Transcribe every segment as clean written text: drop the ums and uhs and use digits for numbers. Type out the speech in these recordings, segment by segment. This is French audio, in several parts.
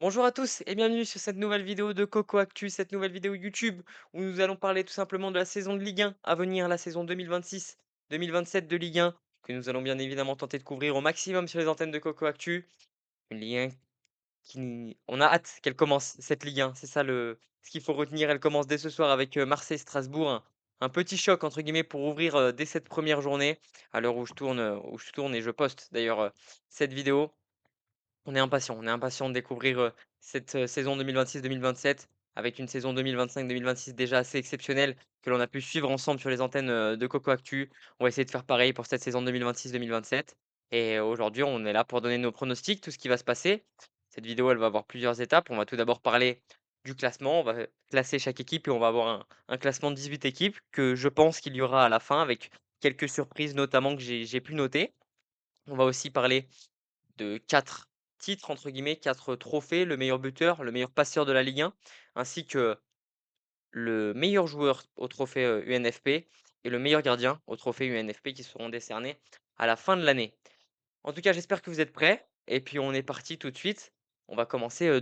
Bonjour à tous et bienvenue sur cette nouvelle vidéo de Coco Actu, cette nouvelle vidéo YouTube où nous allons parler tout simplement de la saison de Ligue 1 à venir, la saison 2026-2027 de Ligue 1, que nous allons bien évidemment tenter de couvrir au maximum sur les antennes de Coco Actu. Une Ligue 1 on a hâte qu'elle commence, cette Ligue 1, c'est ça ce qu'il faut retenir. Elle commence dès ce soir avec Marseille-Strasbourg, un petit choc entre guillemets pour ouvrir dès cette première journée, à l'heure où je tourne et je poste d'ailleurs cette vidéo. On est impatient de découvrir, cette, saison 2026-2027 avec une saison 2025-2026 déjà assez exceptionnelle que l'on a pu suivre ensemble sur les antennes, de Coco Actu. On va essayer de faire pareil pour cette saison 2026-2027 et aujourd'hui, on est là pour donner nos pronostics, tout ce qui va se passer. Cette vidéo, elle va avoir plusieurs étapes. On va tout d'abord parler du classement. On va classer chaque équipe et on va avoir un classement de 18 équipes que je pense qu'il y aura à la fin avec quelques surprises notamment que j'ai pu noter. On va aussi parler de 4 titres entre guillemets, 4 trophées, le meilleur buteur, le meilleur passeur de la Ligue 1, ainsi que le meilleur joueur au trophée, UNFP et le meilleur gardien au trophée UNFP qui seront décernés à la fin de l'année. En tout cas, j'espère que vous êtes prêts et puis on est parti tout de suite. On va commencer,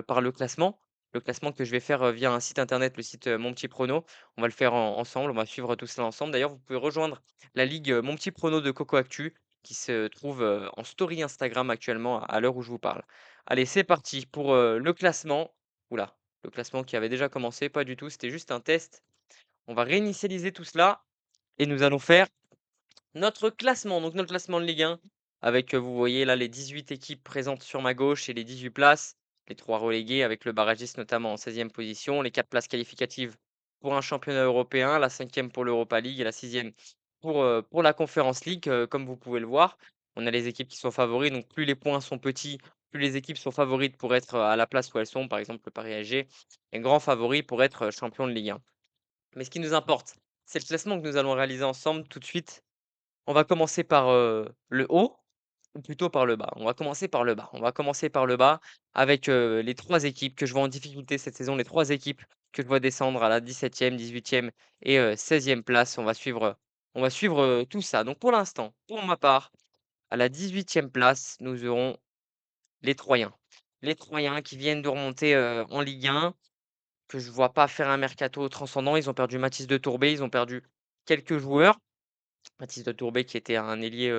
par le classement. Le classement que je vais faire, via un site internet, le site, Mon Petit Prono. On va le faire ensemble, on va suivre tout cela ensemble. D'ailleurs, vous pouvez rejoindre la ligue, Mon Petit Prono de Coco Actu qui se trouve, en story Instagram actuellement à l'heure où je vous parle. Allez, c'est parti pour, le classement. Oula, le classement qui avait déjà commencé, pas du tout, c'était juste un test. On va réinitialiser tout cela et nous allons faire notre classement, donc notre classement de Ligue 1 avec, vous voyez là les 18 équipes présentes sur ma gauche et les 18 places, les 3 relégués avec le barragiste notamment en 16e position, les 4 places qualificatives pour un championnat européen, la 5e pour l'Europa League et la 6e pour la Conference League, comme vous pouvez le voir. On a les équipes qui sont favoris, donc plus les points sont petits, plus les équipes sont favorites pour être, à la place où elles sont. Par exemple, le Paris SG est grand favori pour être, champion de Ligue 1. Mais ce qui nous importe, c'est le classement que nous allons réaliser ensemble tout de suite. On va commencer par, le haut ou plutôt par le bas? On va commencer par le bas. On va commencer par le bas avec, les 3 équipes que je vois en difficulté cette saison, les 3 équipes que je vois descendre à la 17e, 18e et 16e place. On va suivre, tout ça. Donc pour l'instant, pour ma part, à la 18e place, nous aurons les Troyens. Les Troyens qui viennent de remonter, en Ligue 1, que je vois pas faire un mercato transcendant. Ils ont perdu Mathys de Tourbay, ils ont perdu quelques joueurs. Mathys de Tourbay qui était un ailier,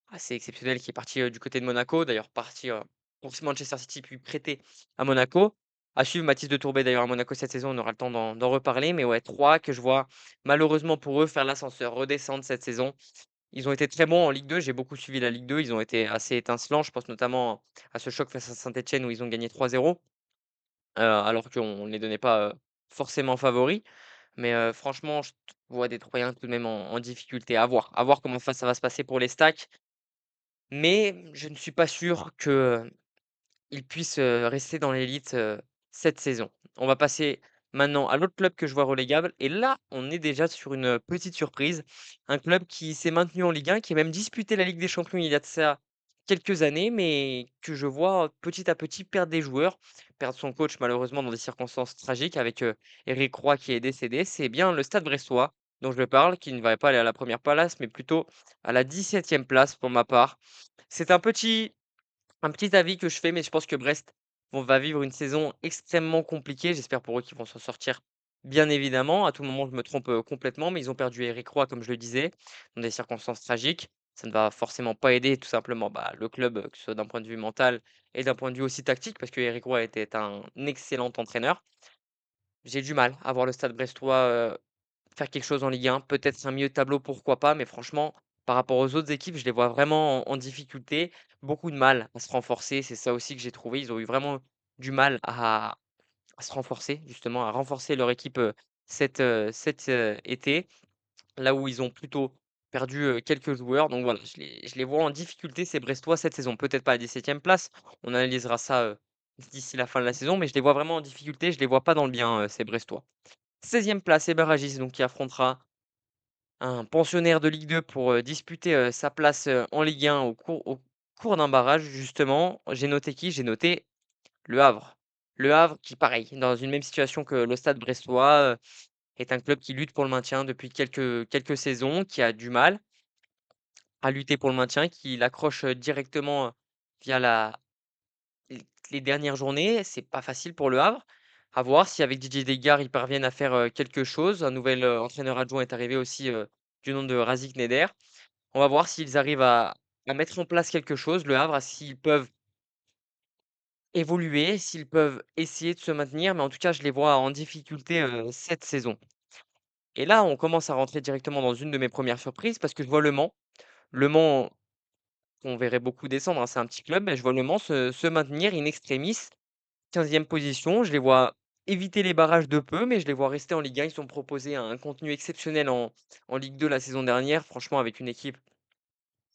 assez exceptionnel qui est parti, du côté de Monaco, d'ailleurs parti, pour Manchester City puis prêté à Monaco. À suivre Mathys de Tourbay d'ailleurs à Monaco cette saison, on aura le temps d'en reparler, mais ouais, 3 que je vois malheureusement pour eux faire l'ascenseur, redescendre cette saison. Ils ont été très bons en Ligue 2, j'ai beaucoup suivi la Ligue 2, ils ont été assez étincelants. Je pense notamment à ce choc face à Saint-Étienne où ils ont gagné 3-0, alors qu'on ne les donnait pas, forcément favoris. Mais, franchement, je vois des Troyens tout de même en difficulté. À voir comment ça va se passer pour les Stacks. Mais je ne suis pas sûr qu'ils puissent, rester dans l'élite, cette saison. On va passer maintenant à l'autre club que je vois relégable et là, on est déjà sur une, petite surprise. Un club qui s'est maintenu en Ligue 1, qui a même disputé la Ligue des Champions il y a de ça quelques années, mais que je vois petit à petit perdre des joueurs, perdre son coach malheureusement dans des circonstances tragiques avec, Éric Roy qui est décédé. C'est bien le Stade Brestois dont je parle, qui ne va pas aller à la première place, mais plutôt à la 17e place pour ma part. C'est un petit avis que je fais, mais je pense que Brest va vivre une saison extrêmement compliquée. J'espère pour eux qu'ils vont s'en sortir, bien évidemment. À tout moment, je me trompe, complètement, mais ils ont perdu Éric Roy, comme je le disais, dans des circonstances tragiques. Ça ne va forcément pas aider tout simplement, le club, que ce soit d'un point de vue mental et d'un point de vue aussi tactique, parce que Éric Roy était un excellent entraîneur. J'ai du mal à voir le Stade brestois, faire quelque chose en Ligue 1, peut-être un milieu de tableau, pourquoi pas, mais franchement, par rapport aux autres équipes, je les vois vraiment en difficulté, beaucoup de mal à se renforcer. C'est ça aussi que j'ai trouvé. Ils ont eu vraiment du mal à se renforcer, justement, à renforcer leur équipe, cet été, là où ils ont plutôt perdu, quelques joueurs. Donc voilà, je les vois en difficulté ces Brestois cette saison. Peut-être pas à la 17e place, on analysera ça, d'ici la fin de la saison, mais je les vois vraiment en difficulté, je les vois pas dans le bien, ces Brestois. 16e place et Barragis donc qui affrontera un pensionnaire de Ligue 2 pour, disputer, sa place, en Ligue 1 au cours d'un barrage justement. J'ai noté qui? J'ai noté Le Havre. Le Havre qui pareil, dans une même situation que le Stade brestois, est un club qui lutte pour le maintien depuis quelques saisons, qui a du mal à lutter pour le maintien, qui l'accroche, directement, via les dernières journées, c'est pas facile pour Le Havre. À voir si avec Didier Degarts, ils parviennent à faire, quelque chose. Un nouvel, entraîneur adjoint est arrivé aussi, du nom de Razik Neder. On va voir s'ils arrivent à mettre en place quelque chose, Le Havre, s'ils peuvent évoluer, s'ils peuvent essayer de se maintenir, mais en tout cas, je les vois en difficulté, cette saison. Et là, on commence à rentrer directement dans une de mes premières surprises parce que je vois Le Mans. Le Mans, on verrait beaucoup descendre, hein, c'est un petit club, mais je vois Le Mans se maintenir in extremis, 15e position. Je les vois éviter les barrages de peu, mais je les vois rester en Ligue 1. Ils ont proposé un contenu exceptionnel en Ligue 2 la saison dernière, franchement, avec une équipe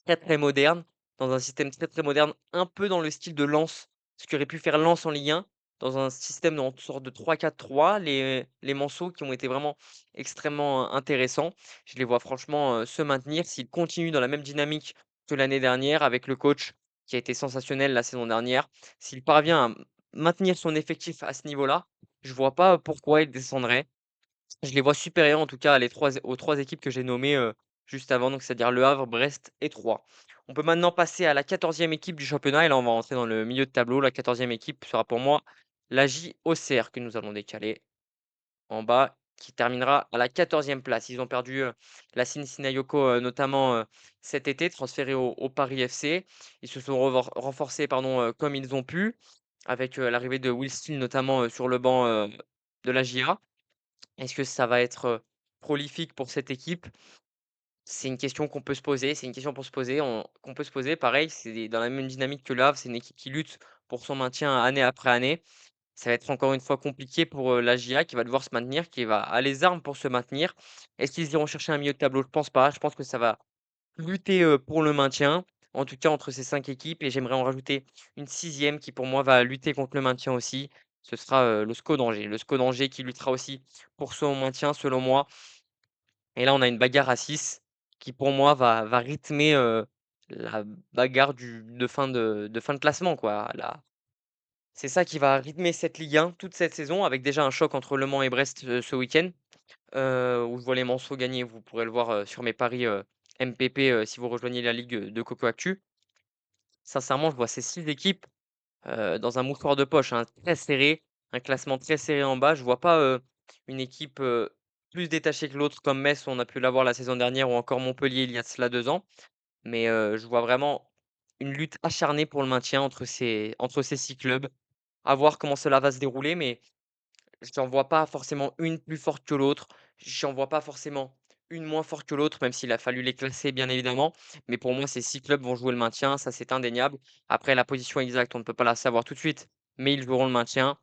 très, très moderne, dans un système très, très moderne, un peu dans le style de Lens, ce qu'aurait pu faire Lens en Ligue 1, dans un système en sorte de 3-4-3. Les Manceaux qui ont été vraiment extrêmement intéressants. Je les vois franchement, se maintenir s'ils continuent dans la même dynamique que l'année dernière avec le coach qui a été sensationnel la saison dernière. S'il parvient à maintenir son effectif à ce niveau-là, je vois pas pourquoi il descendrait. Je les vois supérieurs en tout cas à les 3 aux 3 équipes que j'ai nommées, juste avant, donc c'est-à-dire Le Havre, Brest et Troyes. On peut maintenant passer à la 14e équipe du championnat et là, on va rentrer dans le milieu de tableau. La 14e équipe sera pour moi la JOCR que nous allons décaler en bas, qui terminera à la 14e place. Ils ont perdu, Lassine Sissoko, notamment, cet été, transféré au Paris FC. Ils se sont renforcés, pardon, comme ils ont pu, avec, l'arrivée de Will Steele notamment, sur le banc, de la JA. Est-ce que ça va être, prolifique pour cette équipe? C'est une question qu'on peut se poser, c'est une question pour se poser, qu'on peut se poser. Pareil, c'est dans la même dynamique que Le Havre, c'est une équipe qui lutte pour son maintien année après année. Ça va être encore une fois compliqué pour, la GIA qui va devoir se maintenir, qui va a les armes pour se maintenir. Est-ce qu'ils iront chercher un milieu de tableau? Je pense pas. Je pense que ça va lutter, pour le maintien, en tout cas entre ces 5 équipes et j'aimerais en rajouter une sixième qui pour moi va lutter contre le maintien aussi. Ce sera, le SCO d'Angers. Le SCO d'Angers qui luttera aussi pour son maintien selon moi et là on a une bagarre à 6 qui pour moi va rythmer, la bagarre de fin de classement quoi. Là, c'est ça qui va rythmer cette Ligue 1 toute cette saison avec déjà un choc entre Le Mans et Brest, ce week-end, où je vois les Manceaux gagner. Vous pourrez le voir, sur mes paris, MPP, si vous rejoignez la ligue, de Coco Actu. Sincèrement, je vois ces 6 équipes, dans un mouchoir de poche, hein, très serré, un classement très serré en bas. Je vois pas, une équipe, plus détachée que l'autre comme Metz, on a pu l'avoir la saison dernière ou encore Montpellier il y a de cela 2 ans. Mais, je vois vraiment une lutte acharnée pour le maintien entre ces 6 clubs. À voir comment cela va se dérouler, mais j'en vois pas forcément une plus forte que l'autre. J'en vois pas forcément une moins forte que l'autre, même s'il a fallu les classer, bien évidemment. Mais pour moi, ces 6 clubs vont jouer le maintien, ça c'est indéniable. Après, la position exacte, on ne peut pas la savoir tout de suite, mais ils joueront le maintien.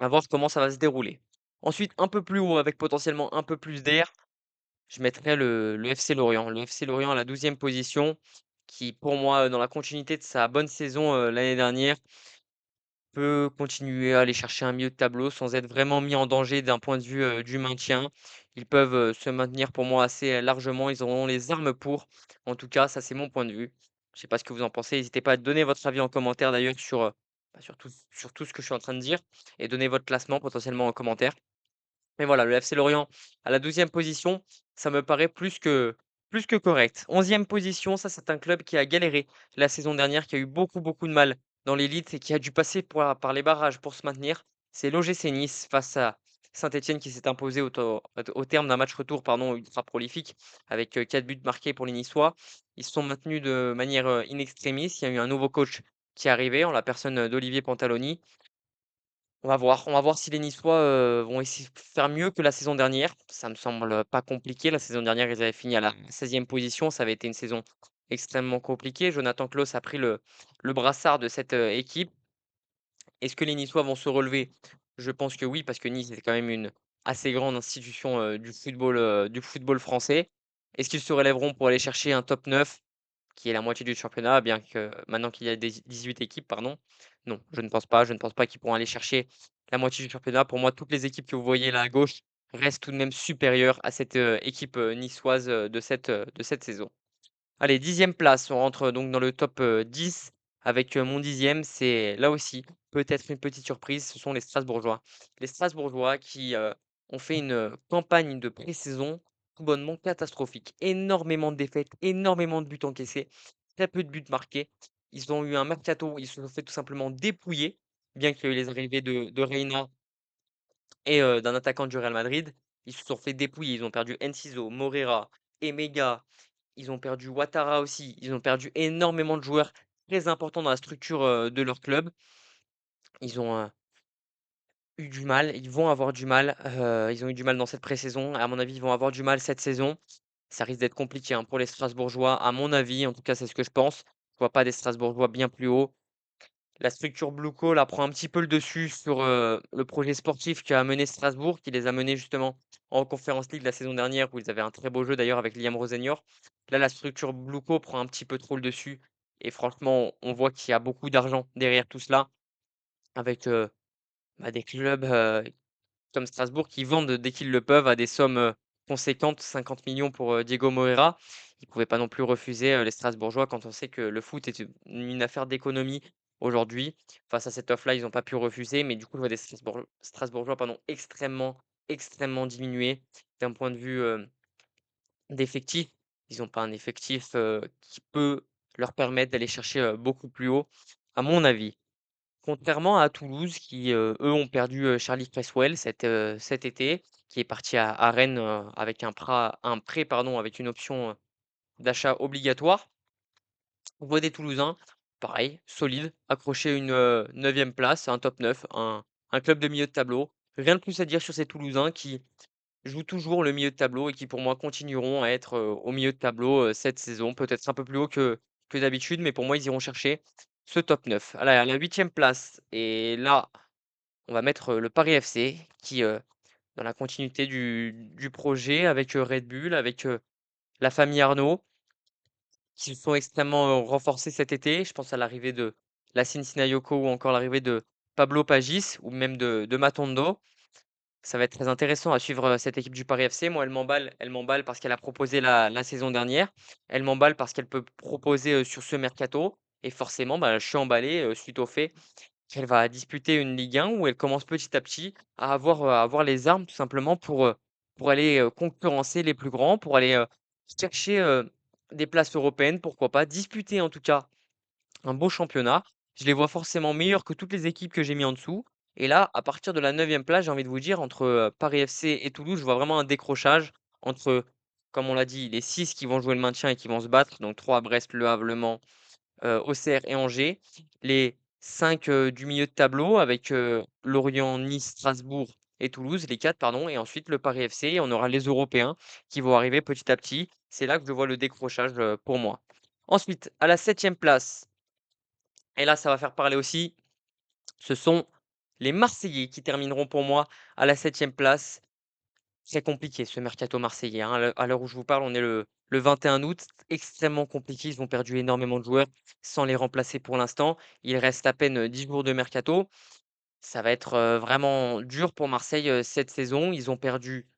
À voir comment ça va se dérouler. Ensuite, un peu plus haut, avec potentiellement un peu plus d'air, je mettrais le FC Lorient. Le FC Lorient à la 12e position, qui pour moi, dans la continuité de sa bonne saison, l'année dernière, peut continuer à aller chercher un milieu de tableau sans être vraiment mis en danger d'un point de vue, du maintien. Ils peuvent, se maintenir pour moi assez, largement. Ils auront les armes pour. En tout cas, ça c'est mon point de vue. Je sais pas ce que vous en pensez. N'hésitez pas à donner votre avis en commentaire d'ailleurs sur, sur tout ce que je suis en train de dire et donner votre classement potentiellement en commentaire. Mais voilà, le FC Lorient à la 12e position, ça me paraît plus que correct. 11e position, ça c'est un club qui a galéré la saison dernière, qui a eu beaucoup, beaucoup de mal dans l'élite et qui a dû passer par les barrages pour se maintenir. C'est l'OGC Nice face à Saint-Étienne qui s'est imposé au terme d'un match retour pardon, ultra prolifique avec 4 buts marqués pour les Niçois. Ils se sont maintenus de manière in extremis. Il y a eu un nouveau coach qui est arrivé en la personne d'Olivier Pantaloni. On va voir si les Niçois, vont essayer de faire mieux que la saison dernière. Ça me semble pas compliqué. La saison dernière, ils avaient fini à la 16e position. Ça avait été une saison extrêmement compliquée. Jonathan Clauss a pris le brassard de cette, équipe. Est-ce que les Niçois vont se relever? Je pense que oui, parce que Nice est quand même une assez grande institution, du football français. Est-ce qu'ils se relèveront pour aller chercher un top 9? Qui est la moitié du championnat, bien que maintenant qu'il y a des 18 équipes, pardon. Non, je ne pense pas. Je ne pense pas qu'ils pourront aller chercher la moitié du championnat. Pour moi, toutes les équipes que vous voyez là à gauche restent tout de même supérieures à cette, équipe, niçoise, de cette saison. Allez, 10e place, on rentre donc dans le top, 10 avec, mon 10e, c'est là aussi peut-être une petite surprise, ce sont les Strasbourgeois. Les Strasbourgeois qui, ont fait une, campagne de pré-saison tout bonnement catastrophique. Énormément de défaites, énormément de buts encaissés, très peu de buts marqués. Ils ont eu un mercato où ils se sont fait tout simplement dépouiller, bien qu'il y ait eu les arrivées de Reina et d'un attaquant du Real Madrid. Ils se sont fait dépouiller. Ils ont perdu Enciso, Morera, Emega. Ils ont perdu Ouattara aussi. Ils ont perdu énormément de joueurs très importants dans la structure, de leur club. Ils ont, eu du mal, ils vont avoir du mal, ils ont eu du mal dans cette pré-saison. À mon avis, ils vont avoir du mal cette saison. Ça risque d'être compliqué, hein, pour les Strasbourgeois, à mon avis, en tout cas, c'est ce que je pense. Je vois pas des Strasbourgeois bien plus haut. La structure Blue Call prend un petit peu le dessus sur, le projet sportif qu'a mené Strasbourg, qui les a menés justement en Conference League la saison dernière, où ils avaient un très beau jeu d'ailleurs avec Liam Rosenior. Là, la structure Blue Co prend un petit peu trop le dessus et franchement, on voit qu'il y a beaucoup d'argent derrière tout cela avec, des clubs, comme Strasbourg qui vendent dès qu'ils le peuvent à des sommes, conséquentes, 50 millions pour, Diego Moreira. Ils ne pouvaient pas non plus refuser, les Strasbourgeois quand on sait que le foot est une affaire d'économie aujourd'hui. Face à cette offre-là, ils n'ont pas pu refuser, mais du coup, je vois des Strasbourgeois, pardon, extrêmement, extrêmement diminués d'un point de vue, d'effectif. Ils n'ont pas un effectif, qui peut leur permettre d'aller chercher, beaucoup plus haut, à mon avis. Contrairement à Toulouse qui, eux, ont perdu, Charlie Cresswell cet été, qui est parti à Rennes, avec un prêt pardon, avec une option, d'achat obligatoire. On voit des Toulousains, pareil, solides, accrocher une, 9e place, un top 9, un club de milieu de tableau. Rien de plus à dire sur ces Toulousains qui jouent toujours le milieu de tableau et qui, pour moi, continueront à être, au milieu de tableau, cette saison. Peut-être un peu plus haut que d'habitude, mais pour moi, ils iront chercher ce top 9. À la 8e place et là, on va mettre, le Paris FC qui, dans la continuité du projet avec, Red Bull, avec, la famille Arnaud, qui se sont extrêmement, renforcés cet été. Je pense à l'arrivée de Lacine Sinayoko ou encore l'arrivée de Pablo Pagis ou même de Matondo. Ça va être très intéressant à suivre, cette équipe du Paris FC. Moi, elle m'emballe parce qu'elle a proposé la saison dernière. Elle m'emballe parce qu'elle peut proposer, sur ce mercato et forcément, bah, je suis emballé, suite au fait qu'elle va disputer une Ligue 1 où elle commence petit à petit à avoir les armes tout simplement pour aller, concurrencer les plus grands, pour aller, chercher, des places européennes, pourquoi pas, disputer en tout cas un beau championnat. Je les vois forcément meilleurs que toutes les équipes que j'ai mis en dessous et là, à partir de la 9e place, j'ai envie de vous dire entre, Paris FC et Toulouse, je vois vraiment un décrochage entre, comme on l'a dit, les 6 qui vont jouer le maintien et qui vont se battre, donc 3 Brest, Le Havre, Le Mans, Auxerre et Angers. Les 5 du milieu de tableau avec, Lorient, Nice, Strasbourg et Toulouse, les 4 pardon et ensuite le Paris FC et on aura les Européens qui vont arriver petit à petit. C'est là que je vois le décrochage, pour moi. Ensuite, à la 7e place et là, ça va faire parler aussi, ce sont les Marseillais qui termineront pour moi à la 7e place. Très compliqué ce mercato marseillais, hein. À l'heure où je vous parle, on est le 21 août, extrêmement compliqué. Ils ont perdu énormément de joueurs sans les remplacer pour l'instant. Il reste à peine, 10 jours de mercato. Ça va être, vraiment dur pour Marseille, cette saison. Ils ont perdu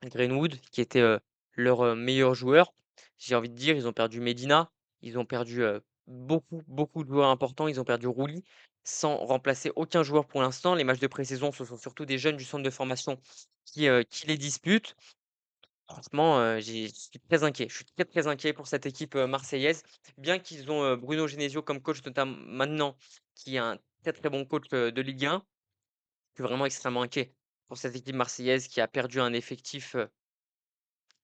Greenwood qui était, leur, meilleur joueur. J'ai envie de dire, ils ont perdu Medina, ils ont perdu, beaucoup, beaucoup de joueurs importants. Ils ont perdu Rouli, sans remplacer aucun joueur pour l'instant. Les matchs de pré-saison, ce sont surtout des jeunes du centre de formation qui les disputent. Franchement, je suis très inquiet. Je suis très, très inquiet pour cette équipe, marseillaise. Bien qu'ils ont, Bruno Genesio comme coach maintenant, qui est un très, très bon coach, de Ligue 1. Je suis vraiment extrêmement inquiet pour cette équipe marseillaise qui a perdu un effectif,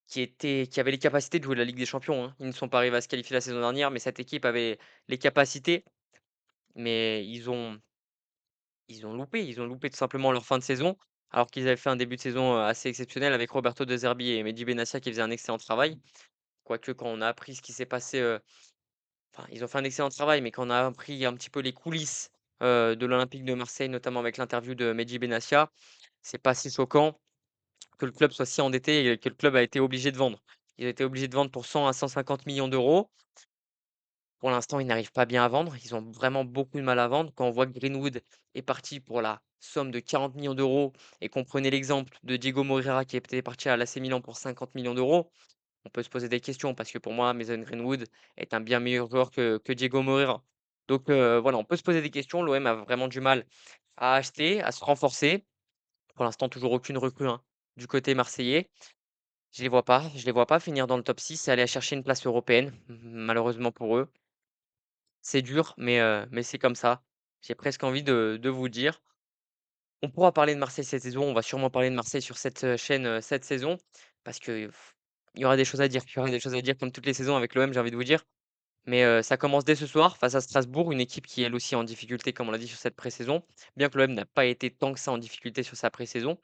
qui avait les capacités de jouer la Ligue des Champions, hein. Ils ne sont pas arrivés à se qualifier la saison dernière, mais cette équipe avait les capacités. Mais ils ont loupé tout simplement leur fin de saison, alors qu'ils avaient fait un début de saison, assez exceptionnel avec Roberto De Zerbi et Mehdi Benassia qui faisaient un excellent travail. Quoique quand on a appris ce qui s'est passé, enfin ils ont fait un excellent travail, mais quand on a appris un petit peu les coulisses, de l'Olympique de Marseille, notamment avec l'interview de Mehdi Benassia, c'est pas si choquant que le club soit si endetté et que le club a été obligé de vendre. Ils ont été obligés de vendre pour 100 à 150 millions d'euros. Pour l'instant, ils n'arrivent pas bien à vendre. Ils ont vraiment beaucoup de mal à vendre. Quand on voit que Greenwood est parti pour la somme de 40 millions d'euros et qu'on prenait l'exemple de Diego Moreira qui était parti à l'AC Milan pour 50 millions d'euros, on peut se poser des questions parce que pour moi, Mason Greenwood est un bien meilleur joueur que Diego Moreira. Donc voilà, on peut se poser des questions. L'OM a vraiment du mal à acheter, à se renforcer. Pour l'instant, toujours aucune recrue, hein, du côté marseillais. Je les vois pas finir dans le top 6 et aller chercher une place européenne, malheureusement pour eux. C'est dur, mais c'est comme ça. J'ai presque envie de vous dire. On pourra parler de Marseille cette saison, on va sûrement parler de Marseille sur cette, chaîne, cette saison parce que il y aura des choses à dire. Il y aura des choses à dire comme toutes les saisons avec l'OM, j'ai envie de vous dire. Mais, ça commence dès ce soir face à Strasbourg, une équipe qui est elle aussi en difficulté comme on l'a dit sur cette pré-saison. Bien que l'OM n'a pas été tant que ça en difficulté sur sa pré-saison.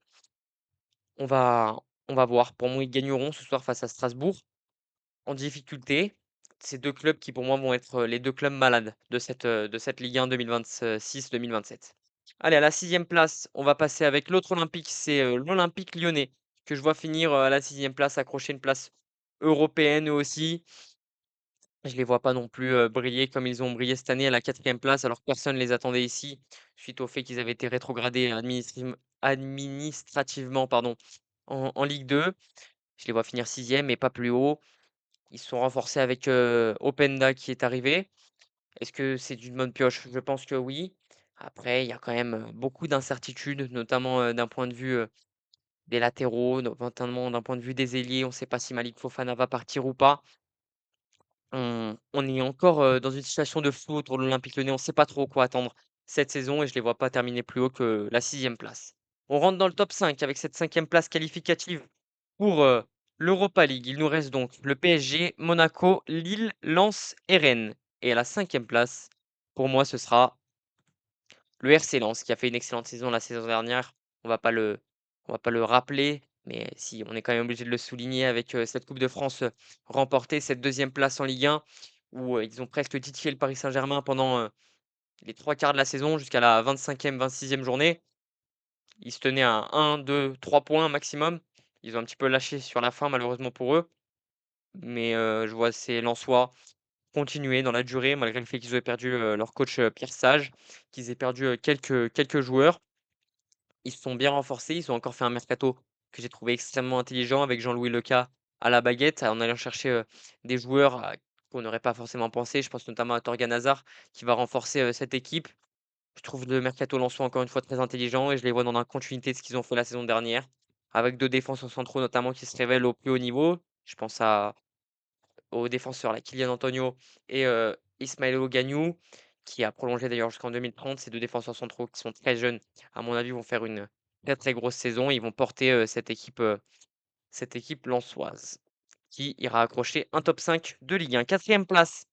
On va on va voir. Pour moi, ils gagneront ce soir face à Strasbourg. En difficulté, ces 2 clubs qui pour moi vont être, les 2 clubs malades de cette Ligue 1 2026-2027. Allez, à la sixième place, on va passer avec l'autre olympique, c'est, l'Olympique lyonnais que je vois finir, à la sixième place, accrocher une place européenne eux aussi. Je les vois pas non plus, briller comme ils ont brillé cette année à la quatrième place, alors que personne les attendait ici, suite au fait qu'ils avaient été rétrogradés administrativement, pardon, en Ligue 2. Je les vois finir sixième et pas plus haut. Ils se sont renforcés avec, Openda qui est arrivé. Est-ce que c'est une bonne pioche? Je pense que oui. Après, il y a quand même, beaucoup d'incertitudes, notamment, d'un point de vue, des latéraux, notamment d'un point de vue des ailiers. On ne sait pas si Malik Fofana va partir ou pas. On est encore, dans une situation de flou autour de l'Olympique Lyonnais. On ne sait pas trop quoi attendre cette saison et je ne les vois pas terminer plus haut que la sixième place. On rentre dans le top 5 avec cette cinquième place qualificative pour, l'Europa League. Il nous reste donc le PSG, Monaco, Lille, Lens et Rennes. Et à la cinquième place, pour moi, ce sera le RC Lens qui a fait une excellente saison la saison dernière. On va pas le on va pas le rappeler, mais si, on est quand même obligé de le souligner avec, cette coupe de France, remportée, cette deuxième place en Ligue 1 où, ils ont presque titillé le Paris Saint-Germain pendant, les 3 quarts de la saison jusqu'à la 25e, 26e journée. Ils se tenaient à 1, 2, 3 points maximum. Ils ont un petit peu lâché sur la fin malheureusement pour eux, mais, je vois ces Lensois continuer dans la durée malgré le fait qu'ils aient perdu, leur coach, Pierre Sage, qu'ils aient perdu, quelques joueurs. Ils se sont bien renforcés, ils ont encore fait un mercato que j'ai trouvé extrêmement intelligent avec Jean-Louis Leca à la baguette, en allant chercher, des joueurs, qu'on n'aurait pas forcément pensé. Je pense notamment à Torgan Hazard qui va renforcer, cette équipe. Je trouve le mercato lensois encore une fois très intelligent et je les vois dans la continuité de ce qu'ils ont fait la saison dernière, avec 2 défenseurs centraux notamment qui se révèlent au plus haut niveau. Je pense à aux défenseurs là, Kylian Antonio et Ismaël Gagnou, qui a prolongé d'ailleurs jusqu'en 2030. Ces 2 défenseurs centraux qui sont très jeunes, à mon avis, vont faire une très, très grosse saison. Ils vont porter, cette équipe lensoise qui ira accrocher un top 5 de Ligue 1. 4e place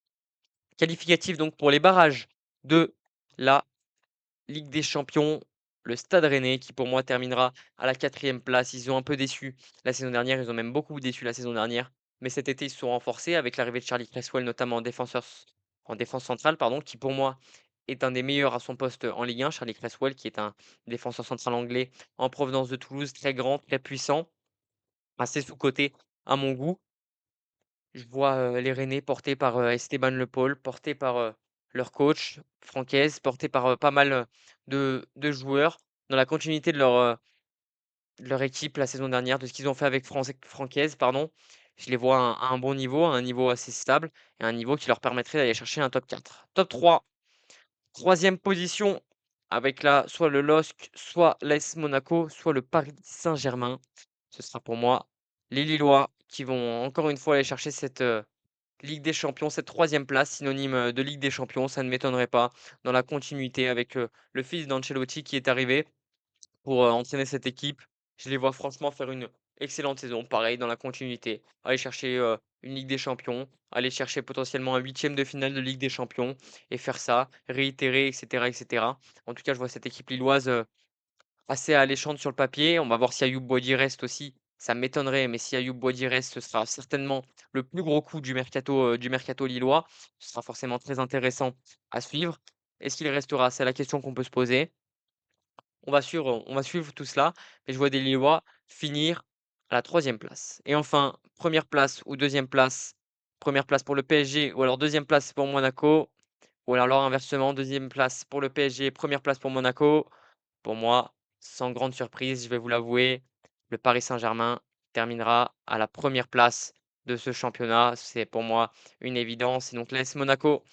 qualificative donc pour les barrages de la Ligue des champions, le Stade Rennais qui pour moi terminera à la quatrième place. Ils ont un peu déçu la saison dernière, ils ont même beaucoup déçu la saison dernière, mais cet été ils se sont renforcés avec l'arrivée de Charlie Cresswell notamment en défense centrale pardon, qui pour moi est un des meilleurs à son poste en Ligue 1. Charlie Cresswell qui est un défenseur central anglais en provenance de Toulouse, très grand, très puissant, assez sous-coté à mon goût. Je vois, les Rennais portés par, Esteban Le Paul, portés par, leur coach Francaise, portés par, pas mal, de joueurs dans la continuité de leur équipe la saison dernière, de ce qu'ils ont fait avec Francaise, pardon. Je les vois à un bon niveau, à un niveau assez stable et à un niveau qui leur permettrait d'aller chercher un top 4. Top 3, troisième position avec là, soit le LOSC, soit l'AS Monaco, soit le Paris Saint-Germain. Ce sera pour moi les Lillois qui vont encore une fois aller chercher cette, Ligue des champions, cette troisième place, synonyme, de Ligue des champions, ça ne m'étonnerait pas, dans la continuité avec, le fils d'Ancelotti qui est arrivé pour, entraîner cette équipe. Je les vois franchement faire une excellente saison, pareil dans la continuité, aller chercher, une Ligue des champions, aller chercher potentiellement un huitième de finale de Ligue des champions et faire ça, réitérer et cetera et cetera. En tout cas, je vois cette équipe lilloise, assez alléchante sur le papier. On va voir si Ayoub Boadi reste aussi. Ça m'étonnerait, mais si Ayoub Boadi reste, ce sera certainement le plus gros coup du mercato lillois. Ce sera forcément très intéressant à suivre. Est-ce qu'il restera? C'est la question qu'on peut se poser. On va suivre tout cela, mais je vois des Lillois finir à la troisième place. Et enfin, première place ou deuxième place. Première place pour le PSG ou alors deuxième place pour Monaco. Ou alors inversement, deuxième place pour le PSG, première place pour Monaco. Pour moi, sans grande surprise, je vais vous l'avouer, le Paris Saint-Germain terminera à la première place de ce championnat. C'est pour moi une évidence. Et donc l'AS Monaco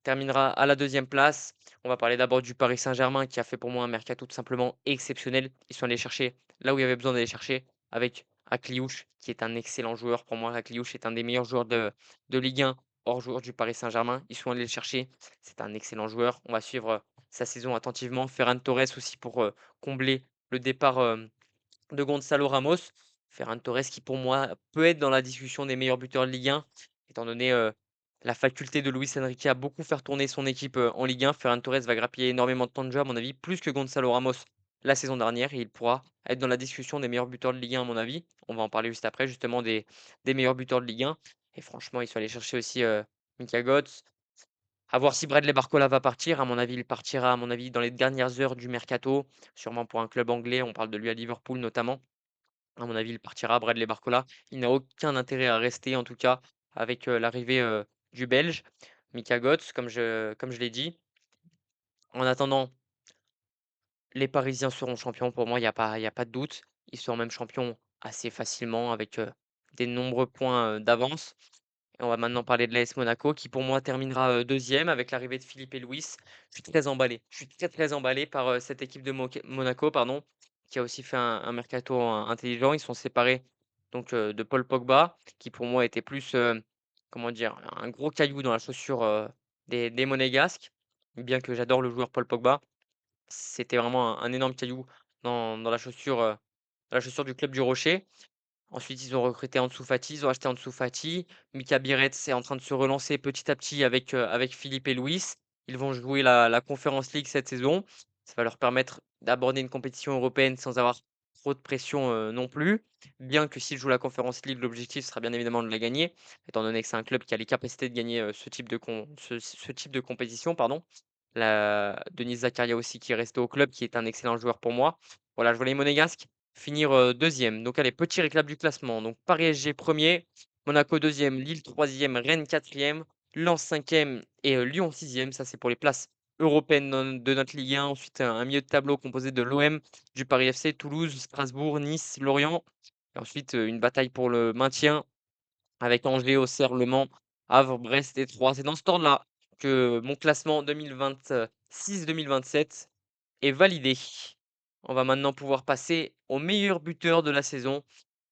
terminera à la deuxième place. On va parler d'abord du Paris Saint-Germain qui a fait pour moi un mercato tout simplement exceptionnel. Ils sont allés chercher là où il y avait besoin d'aller chercher avec Akliouche, qui est un excellent joueur. Pour moi, Akliouche est un des meilleurs joueurs de Ligue 1 hors joueur du Paris Saint-Germain. Ils sont allés le chercher. C'est un excellent joueur. On va suivre, sa saison attentivement. Ferran Torres aussi pour, combler le départ, de Gonzalo Ramos. Ferran Torres qui pour moi peut être dans la discussion des meilleurs buteurs de Ligue 1, étant donné, la faculté de Luis Enrique à beaucoup faire tourner son équipe, en Ligue 1. Ferran Torres va grappiller énormément de temps de jeu à mon avis, plus que Gonzalo Ramos la saison dernière et il pourra être dans la discussion des meilleurs buteurs de Ligue 1 à mon avis. On va en parler juste après justement des meilleurs buteurs de Ligue 1 et franchement, ils sont allés chercher aussi, Mika Götze. À voir si Bradley Barcola va partir. À mon avis, il partira, à mon avis, dans les dernières heures du mercato, sûrement pour un club anglais. On parle de lui à Liverpool notamment. À mon avis, il partira, Bradley Barcola. Il n'a aucun intérêt à rester, en tout cas, avec, l'arrivée, du Belge, Mika Götze, comme je l'ai dit. En attendant, les Parisiens seront champions. Pour moi, il y a pas de doute. Ils seront même champions assez facilement avec, des nombreux points, d'avance. Et on va maintenant parler de l'AS Monaco qui, pour moi, terminera, 2e avec l'arrivée de Philippe et Luis. Je suis très emballé. Je suis très, très emballé par, cette équipe de Monaco, pardon, qui a aussi fait un mercato intelligent. Ils sont séparés donc, de Paul Pogba qui, pour moi, était plus, comment dire? Un gros caillou dans la chaussure, des Monégasques. Bien que j'adore le joueur Paul Pogba, c'était vraiment un énorme caillou dans la chaussure du club du Rocher. Ensuite, ils ont recruté Ansu Fati, ils ont acheté Ansu Fati. Mika Biretz est en train de se relancer petit à petit avec Philippe et Luis. Ils vont jouer la Conference League cette saison. Ça va leur permettre d'aborder une compétition européenne sans avoir trop de pression, non plus. Bien que s'ils jouent la Conference League, l'objectif sera bien évidemment de la gagner, étant donné que c'est un club qui a les capacités de gagner, ce type de compétition, pardon. Denis Zakaria aussi qui est resté au club, qui est un excellent joueur pour moi. Voilà, je vois les Monégasques finir, 2e. Donc allez, petit récap du classement. Donc Paris SG 1er, Monaco 2e, Lille 3e, Rennes 4e, Lens 5e et Lyon 6e. Ça, c'est pour les places européennes de notre Ligue 1. Ensuite, un milieu de tableau composé de l'OM, du Paris FC, Toulouse, Strasbourg, Nice, Lorient. Et ensuite, une bataille pour le maintien avec Angers, Auxerre, Le Mans, Havre, Brest et Troyes. C'est dans cet ordre-là que mon classement 2026-2027 est validé. On va maintenant pouvoir passer au meilleur buteur de la saison.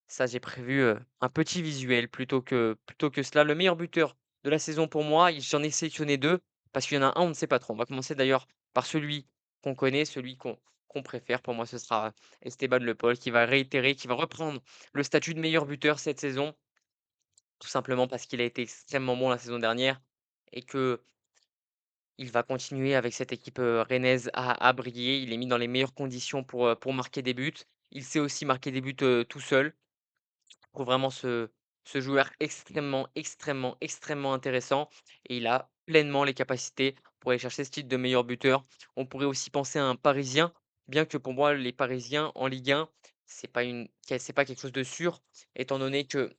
Ça, j'ai prévu, un petit visuel plutôt que cela. Le meilleur buteur de la saison pour moi, j'en ai sélectionné 2 parce qu'il y en a un, on ne sait pas trop. On va commencer d'ailleurs par celui qu'on connaît, celui qu'on préfère. Pour moi, ce sera Esteban Le Pol qui va réitérer, qui va reprendre le statut de meilleur buteur cette saison. Tout simplement parce qu'il a été extrêmement bon la saison dernière et qu'il va continuer avec cette équipe, rennaise à briller. Il est mis dans les meilleures conditions pour marquer des buts. Il sait aussi marquer des buts, tout seul. Je trouve vraiment ce joueur extrêmement, extrêmement, extrêmement intéressant et il a pleinement les capacités pour aller chercher ce titre de meilleur buteur. On pourrait aussi penser à un Parisien, bien que pour moi les Parisiens en Ligue 1, c'est pas quelque chose de sûr, étant donné que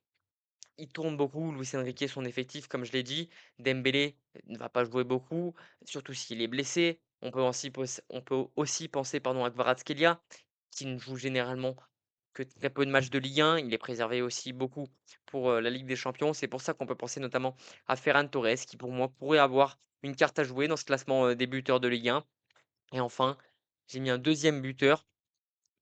il tourne beaucoup, Luis Enrique, son effectif, comme je l'ai dit. Dembélé ne va pas jouer beaucoup, surtout s'il est blessé. On peut aussi penser pardon, à Kvaratskhelia, qui ne joue généralement que très peu de matchs de Ligue 1. Il est préservé aussi beaucoup pour la Ligue des Champions. C'est pour ça qu'on peut penser notamment à Ferran Torres, qui pour moi pourrait avoir une carte à jouer dans ce classement des buteurs de Ligue 1. Et enfin, j'ai mis un deuxième buteur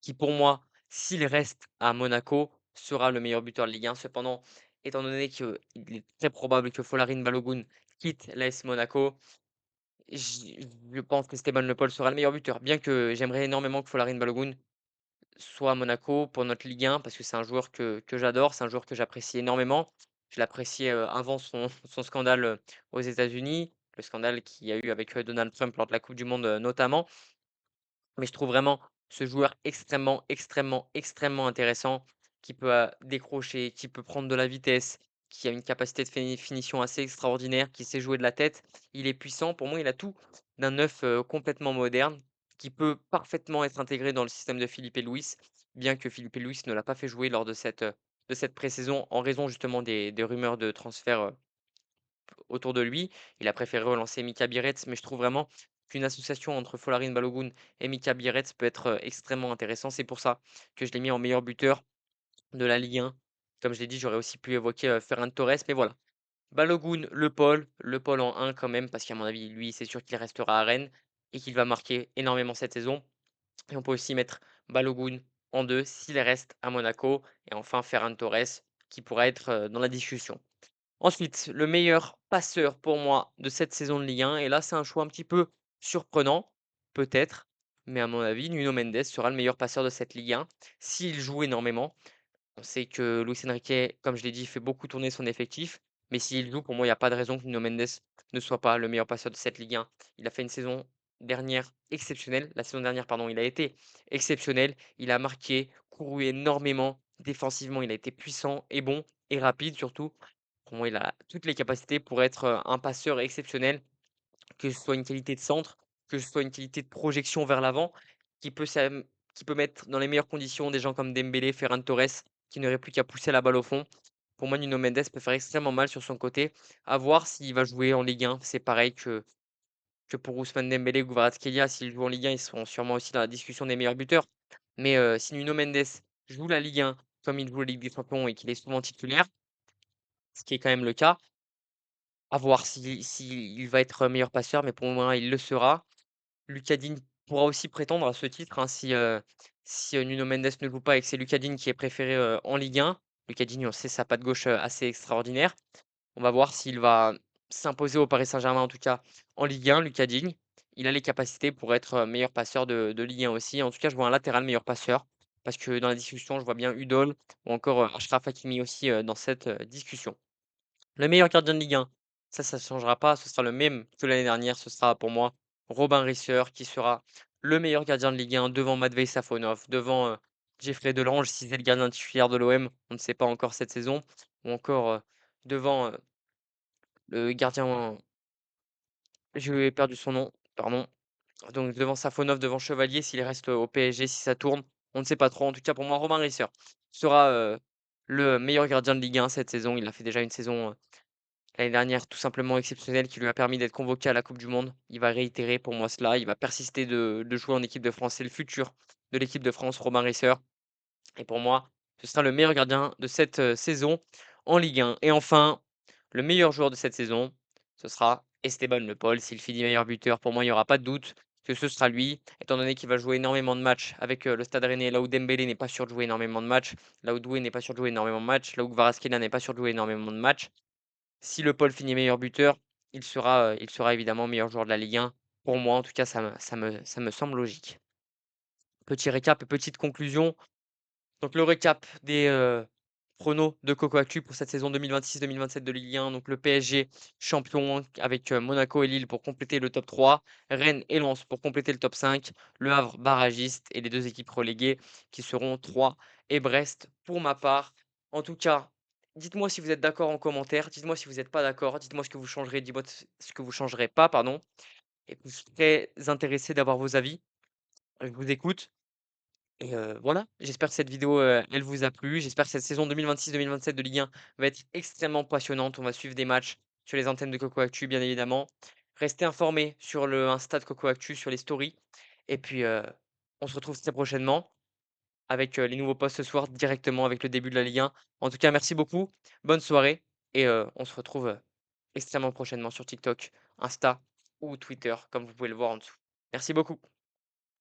qui pour moi, s'il reste à Monaco, sera le meilleur buteur de Ligue 1. Cependant, étant donné qu'il est très probable que Folarin Balogun quitte l'AS Monaco, je pense que Esteban Le Pol sera le meilleur buteur. Bien que j'aimerais énormément que Folarin Balogun soit à Monaco pour notre Ligue 1 parce que c'est un joueur que j'adore, c'est un joueur que j'apprécie énormément. Je l'appréciais, avant son scandale, aux États-Unis, le scandale qu'il y a eu avec, Donald Trump lors de la coupe du monde, notamment. Mais je trouve vraiment ce joueur extrêmement, extrêmement, extrêmement intéressant, qui peut, décrocher, qui peut prendre de la vitesse, qui a une capacité de finition assez extraordinaire, qui sait jouer de la tête. Il est puissant, pour moi, il a tout d'un neuf, complètement moderne, qui peut parfaitement être intégré dans le système de Philippe et Luis, bien que Philippe et Luis ne l'a pas fait jouer lors de cette pré-saison en raison justement des rumeurs de transfert, autour de lui. Il a préféré relancer Mika Biretz, mais je trouve vraiment qu'une association entre Folarin Balogun et Mika Biretz peut être, extrêmement intéressant. C'est pour ça que je l'ai mis en meilleur buteur de la Ligue 1. Comme je l'ai dit, j'aurais aussi pu évoquer, Ferran Torres, mais voilà. Balogun, Le Paul en un quand même, parce qu'à mon avis, lui, c'est sûr qu'il restera à Rennes et qu'il va marquer énormément cette saison. Et on peut aussi mettre Balogun en 2 s'il reste à Monaco et enfin Ferran Torres qui pourra être, dans la discussion. Ensuite, le meilleur passeur pour moi de cette saison de Ligue 1 et là, c'est un choix un petit peu surprenant, peut-être, mais à mon avis, Nuno Mendes sera le meilleur passeur de cette Ligue 1 s'il joue énormément. On sait que Luis Enrique, comme je l'ai dit, fait beaucoup tourner son effectif, mais s'il joue, pour moi, il y a pas de raison que Nuno Mendes ne soit pas le meilleur passeur de cette Ligue 1. Il a fait une saison dernière exceptionnelle. La saison dernière, pardon, il a été exceptionnel. Il a marqué, couru énormément. Défensivement, il a été puissant et bon et rapide surtout. Pour moi, il a toutes les capacités pour être un passeur exceptionnel, que ce soit une qualité de centre, que ce soit une qualité de projection vers l'avant, qui peut s'am qui peut mettre dans les meilleures conditions des gens comme Dembélé, Ferran Torres, qui n'auraient plus qu'à pousser la balle au fond. Pour moi, Nuno Mendes peut faire extrêmement mal sur son côté. À voir s'il va jouer en Ligue 1. C'est pareil que pour Ousmane Dembélé ou Kvaratskhelia, s'ils jouent en Ligue 1, ils seront sûrement aussi dans la discussion des meilleurs buteurs. Mais, si Nuno Mendes joue la Ligue 1 comme il joue la Ligue des Champions et qu'il est souvent titulaire, ce qui est quand même le cas, à voir s'il va être meilleur passeur, mais pour moi, il le sera. Lucas Digne pourra aussi prétendre à ce titre, hein, si Nuno Mendes ne joue pas et que c'est Lucas Digne qui est préféré, en Ligue 1. Lucas Digne, on sait sa patte gauche, assez extraordinaire. On va voir s'il va s'imposer au Paris Saint-Germain, en tout cas en Ligue 1, Lucas Digne. Il a les capacités pour être, meilleur passeur de Ligue 1 aussi. En tout cas, je vois un latéral meilleur passeur parce que dans la discussion, je vois bien Udol ou encore, Achraf Hakimi aussi, dans cette, discussion. Le meilleur gardien de Ligue 1, ça ne changera pas, ce sera le même que l'année dernière, ce sera pour moi Robin Risser qui sera le meilleur gardien de Ligue 1 devant Matvei Safonov, devant, Djeffrey Delange si c'est le gardien titulaire de l'OM, on ne sait pas encore cette saison, ou encore, devant, le gardien, j'ai perdu son nom, pardon. Donc devant Safonov, devant Chevalier s'il reste au PSG, si ça tourne, on ne sait pas trop. En tout cas pour moi Robin Risser sera, le meilleur gardien de Ligue 1 cette saison. Il a fait déjà une saison, l'année dernière, tout simplement exceptionnel, qui lui a permis d'être convoqué à la coupe du monde. Il va réitérer pour moi cela, il va persister de jouer en équipe de France. C'est le futur de l'équipe de France, Robin Risser et pour moi, ce sera le meilleur gardien de cette, saison en Ligue 1 et enfin, le meilleur joueur de cette saison, ce sera Esteban Le Paul. S'il finit meilleur buteur, pour moi, il y aura pas de doute que ce sera lui, étant donné qu'il va jouer énormément de matchs avec, le Stade Rennais, là où Dembélé n'est pas sûr de jouer énormément de matchs, là où Doué n'est pas sûr de jouer énormément de matchs, là où Kvaratskhelia n'est pas sûr de jouer énormément de matchs. Si Le Paul finit meilleur buteur, il sera évidemment meilleur joueur de la Ligue 1. Pour moi, en tout cas, ça me semble logique. Petit récap et petite conclusion. Donc le récap des, pronos de Coco Actu pour cette saison 2026-2027 de Ligue 1. Donc le PSG champion avec, Monaco et Lille pour compléter le top 3, Rennes et Lens pour compléter le top 5, Le Havre barragiste et les 2 équipes reléguées qui seront 3 et Brest pour ma part. En tout cas, dites-moi si vous êtes d'accord en commentaire, dites-moi si vous n'êtes pas d'accord, dites-moi ce que vous changerez, dites-moi ce que vous changerez pas, pardon, et je suis très intéressé d'avoir vos avis. Je vous écoute. Et voilà, j'espère que cette vidéo, elle vous a plu. J'espère que cette saison 2026-2027 de Ligue 1 va être extrêmement passionnante. On va suivre des matchs sur les antennes de Coco Actu, bien évidemment. Restez informés sur le Insta de Coco Actu, sur les stories. Et puis, on se retrouve très prochainement avec, les nouveaux posts ce soir, directement avec le début de la Ligue 1. En tout cas, merci beaucoup, bonne soirée et on se retrouve, extrêmement prochainement sur TikTok, Insta ou Twitter, comme vous pouvez le voir en dessous. Merci beaucoup.